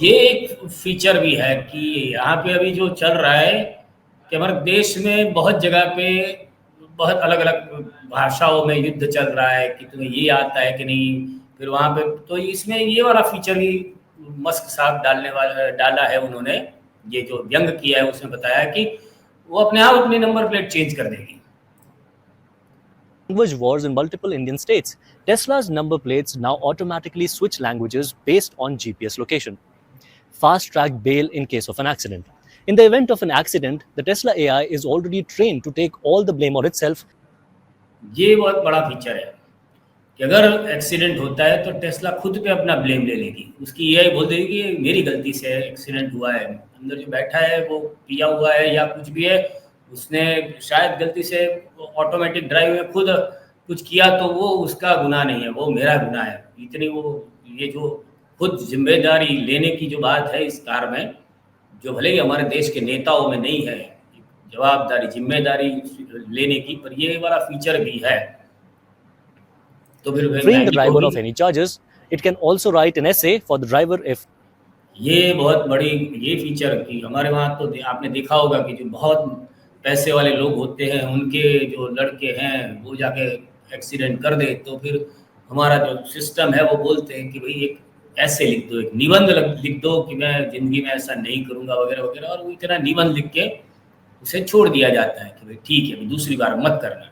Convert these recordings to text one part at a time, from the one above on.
ये एक फीचर भी है कि यहाँ पे अभी जो चल रहा है कि हमारे देश में बहुत जगह पे बहुत अलग अलग भाषाओं में युद्ध चल रहा है कि तुम्हें ये आता है कि नहीं। फिर वहाँ पे तो इसमें ये वाला फीचर भी मस्क साहब डाला है उन्होंने। ये जो व्यंग किया है उसमें बताया कि वो अपने आप अपनी नंबर प्लेट चेंज कर देगी। Language wars in multiple Indian states. Tesla's number plates now automatically switch languages based on GPS location. Fast track bail in case of an accident. In the event of an accident, the Tesla AI is already trained to take all the blame on itself. ये बहुत बड़ा feature है कि अगर accident होता है तो Tesla खुद पे अपना ब्लेम ले लेगी। उसकी एआई बोल देगी कि मेरी गलती से एक्सीडेंट हुआ है, अंदर जो बैठा है वो पिया हुआ है या कुछ भी है, उसने शायद गलती से ऑटोमेटिक ड्राइव में खुद कुछ किया तो वो उसका गुनाह नहीं है, वो मेरा गुनाह है। इतनी वो ये जो खुद जिम्मेदारी लेने की जो बात है इस कार में, जो भले ही हमारे देश के नेताओं में नहीं है जवाबदारी जिम्मेदारी लेने की, पर ये वाला फीचर भी है। तो फिर Freeing the महंगी driver होगी। of any charges, it can also write an essay for the driver if ये बहुत बड़ी ये फीचर कि हमारे वहाँ तो आपने देखा होगा कि जो बहुत पैसे वाले लोग होते हैं उनके जो लड़के हैं वो जाके एक्सीडेंट कर दे तो फिर हमारा जो सिस्टम है वो बोलते हैं कि भाई एक ऐसे लिख दो, एक निबंध लिख दो कि मैं ज़िंदगी में ऐसा नहीं करूँगा वगैरह वगैरह, और वो इतना निबंध लिख के उसे छोड़ दिया जाता है कि भाई ठीक है, दूसरी बार मत करना।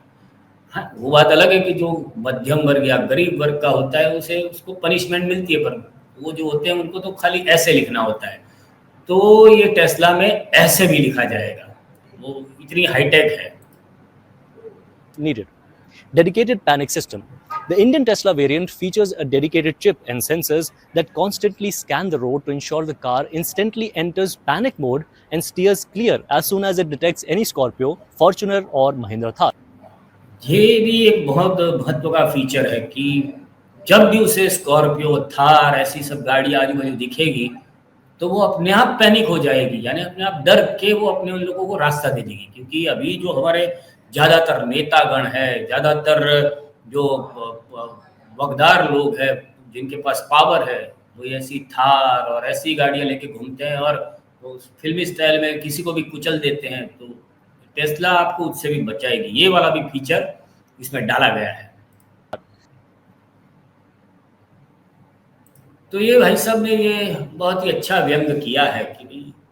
हाँ, वो बात अलग है कि जो मध्यम वर्ग या गरीब वर्ग का होता है उसे उसको पनिशमेंट मिलती है, पर वो जो होते हैं उनको तो खाली ऐसे लिखना होता है। तो ये टेस्ला में ऐसे भी लिखा जाएगा, वो इतनी हाईटेक है। needed. Dedicated panic system. The Indian Tesla variant features a dedicated chip and sensors that constantly scan the road to ensure the car instantly enters panic mode and steers clear as soon as it detects any Scorpio, Fortuner, or Mahindra Thar. ये भी एक बहुत महत्व का feature है कि जब भी उसे स्कॉर्पियो, थार ऐसी सब गाड़ी आजू बाजू दिखेगी तो वो अपने आप पैनिक हो जाएगी, यानी अपने आप डर के वो अपने उन लोगों को रास्ता दे देगी। क्योंकि अभी जो हमारे ज़्यादातर नेतागण है, ज़्यादातर जो वकदार लोग हैं जिनके पास पावर है, वो ऐसी थार और ऐसी गाड़ियां लेके घूमते हैं और वो फिल्मी स्टाइल में किसी को भी कुचल देते हैं। तो टेस्ला आपको उससे भी बचाएगी, ये वाला भी फीचर इसमें डाला गया है। तो ये भाई साहब ने ये बहुत ही अच्छा व्यंग किया है कि